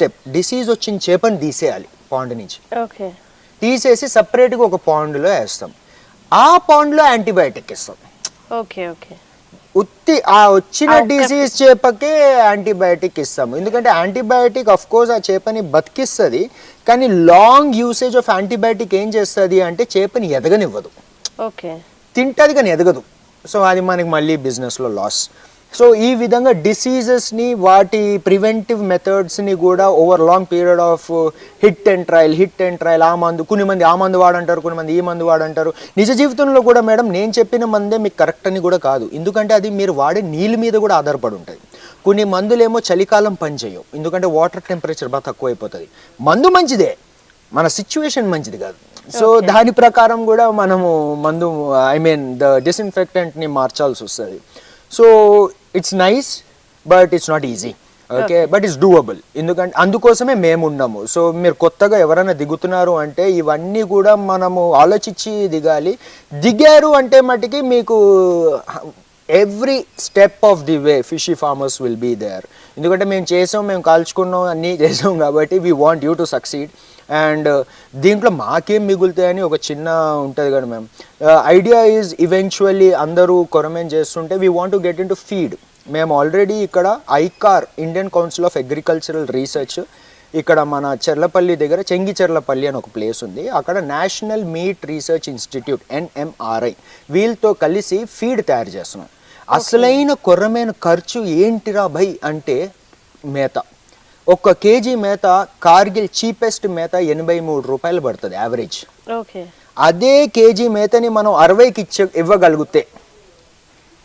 Step, disease వచ్చిన చేపని తీసేయాలి పాండ్ నుంచి. ఓకే. తీసేసి సపరేట్గా ఒక పాండ్లో వేస్తాం. ఆ పాండ్లో యాంటీబయాటిక్ ఇస్తాం. Okay okay. ఉత్తి ఆ వచ్చిన డిసీజ్ చేపకే యాంటీబయాటిక్ ఇస్తాము. ఎందుకంటే యాంటీబయాటిక్ అఫ్ కోర్స్ ఆ చేపని బతికిస్తుంది, కానీ లాంగ్ యూసేజ్ ఆఫ్ యాంటీబయాటిక్ ఏం చేస్తుంది అంటే చేపని ఎదగనివ్వదు. ఓకే. తింటుంది కానీ ఎదగదు. సో అది మనకి మళ్ళీ బిజినెస్లో లాస్. సో ఈ విధంగా డిసీజెస్ని వాటి ప్రివెంటివ్ మెథడ్స్ని కూడా over long period of hit and trial, ఆ మందు కొన్ని మంది ఆ మందు వాడంటారు, కొన్ని మంది ఈ మందు వాడంటారు. నిజ జీవితంలో కూడా మేడం నేను చెప్పిన మందే మీకు కరెక్ట్ అని కూడా కాదు. ఎందుకంటే అది మీరు వాడే నీళ్ళ మీద కూడా ఆధారపడి ఉంటుంది. కొన్ని మందులేమో చలికాలం పనిచేయవు, ఎందుకంటే వాటర్ టెంపరేచర్ బాగా తక్కువ అయిపోతుంది. మందు మంచిదే, మన సిచ్యువేషన్ మంచిది కాదు. సో దాని ప్రకారం కూడా మనము మందు ద డిస్ఇన్ఫెక్టెంట్ని మార్చాల్సి వస్తుంది. So it's nice but it's not easy. Okay, but it's doable. ఎందుకంటే అందుకోసమే మేము ఉన్నాము. సో మీరు కొత్తగా ఎవరైనా దిగుతున్నారు అంటే ఇవన్నీ కూడా మనము ఆలోచించి దిగాలి. దిగారు అంటే మటుకి మీకు every step of the way fishy farmers will be there. ఎందుకంటే మేము కాల్చుకున్నాం, అన్నీ చేసాం కాబట్టి we want you to succeed. And దీంట్లో మాకేం మిగులుతాయని ఒక చిన్న ఉంటుంది కదా మ్యామ్. ఐడియా ఈజ్ ఈవెన్చువల్లీ అందరూ కొరమేన్ చేస్తుంటే we want to get in to feed. మేము ఆల్రెడీ ఇక్కడ ICAR, Indian council of agricultural research, ఇక్కడ మన చెర్లపల్లి దగ్గర చెంగిచెర్లపల్లి అని ఒక ప్లేస్ ఉంది. అక్కడ national meet research institute NMRI వీళ్ళతో కలిసి ఫీడ్ తయారు చేస్తున్నాం. అసలైన కొర్రమేను ఖర్చు ఏంటిరా భయ్ అంటే మేత. 1 కేజీ మేత కార్గిల్ చీపెస్ట్ మేత 83 రూపాయలు పడుతుంది యావరేజ్. అదే కేజీ మేతని మనం 60కి ఇవ్వగలిగితే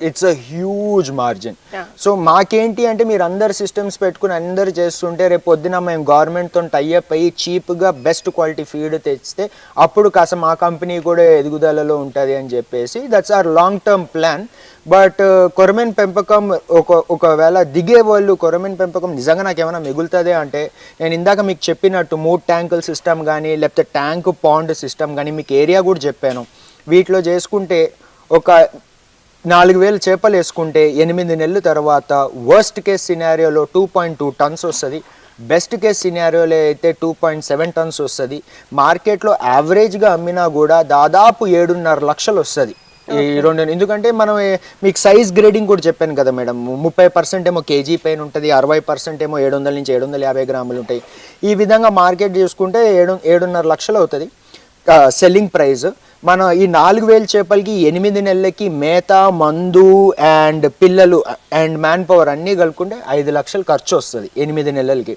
it's a huge margin. So మాకేంటి అంటే మీరు అందరు సిస్టమ్స్ పెట్టుకుని అందరు చేస్తుంటే రేపు పొద్దున మేము గవర్నమెంట్తో టైఅప్ అయ్యి చీప్గా బెస్ట్ క్వాలిటీ ఫీడ్ తెచ్చితే అప్పుడు కాస్త మా కంపెనీ కూడా ఎదుగుదలలో ఉంటుంది అని చెప్పేసి that's our long term plan. But కొరమేన్ పెంపకం ఒకవేళ దిగే వాళ్ళు కొరమేన్ పెంపకం నిజంగా నాకు ఏమైనా మిగులుతుంది అంటే నేను ఇందాక మీకు చెప్పినట్టు 3 ట్యాంకుల సిస్టమ్ కానీ లేకపోతే ట్యాంక్ పాండ్ సిస్టమ్ కానీ మీకు ఏరియా కూడా చెప్పాను. వీటిలో చేసుకుంటే ఒక 4,000 చేపలు వేసుకుంటే 8 నెలల తర్వాత వర్స్ట్ కేస్ సినారియోలో 2.2 టన్స్ వస్తుంది. బెస్ట్ కేస్ సినారియోలో అయితే 2.7 టన్స్ వస్తుంది. మార్కెట్లో యావరేజ్గా అమ్మినా కూడా దాదాపు 7.5 లక్షలు వస్తుంది ఈ రెండు. ఎందుకంటే మనం మీకు సైజ్ గ్రేడింగ్ కూడా చెప్పాను కదా మేడం, 30% ఏమో కేజీ పైన ఉంటుంది, 60% ఏమో 700 నుంచి 750 గ్రాములు ఉంటాయి. ఈ విధంగా మార్కెట్ చేసుకుంటే 7.5 లక్షలు అవుతుంది సెల్లింగ్ ప్రైస్. మన ఈ 4,000 చేపలకి 8 నెలలకి మేత, మందు అండ్ పిల్లలు అండ్ మ్యాన్ పవర్ అన్నీ కలుపుకుంటే 5 లక్షలు ఖర్చు వస్తుంది 8 నెలలకి.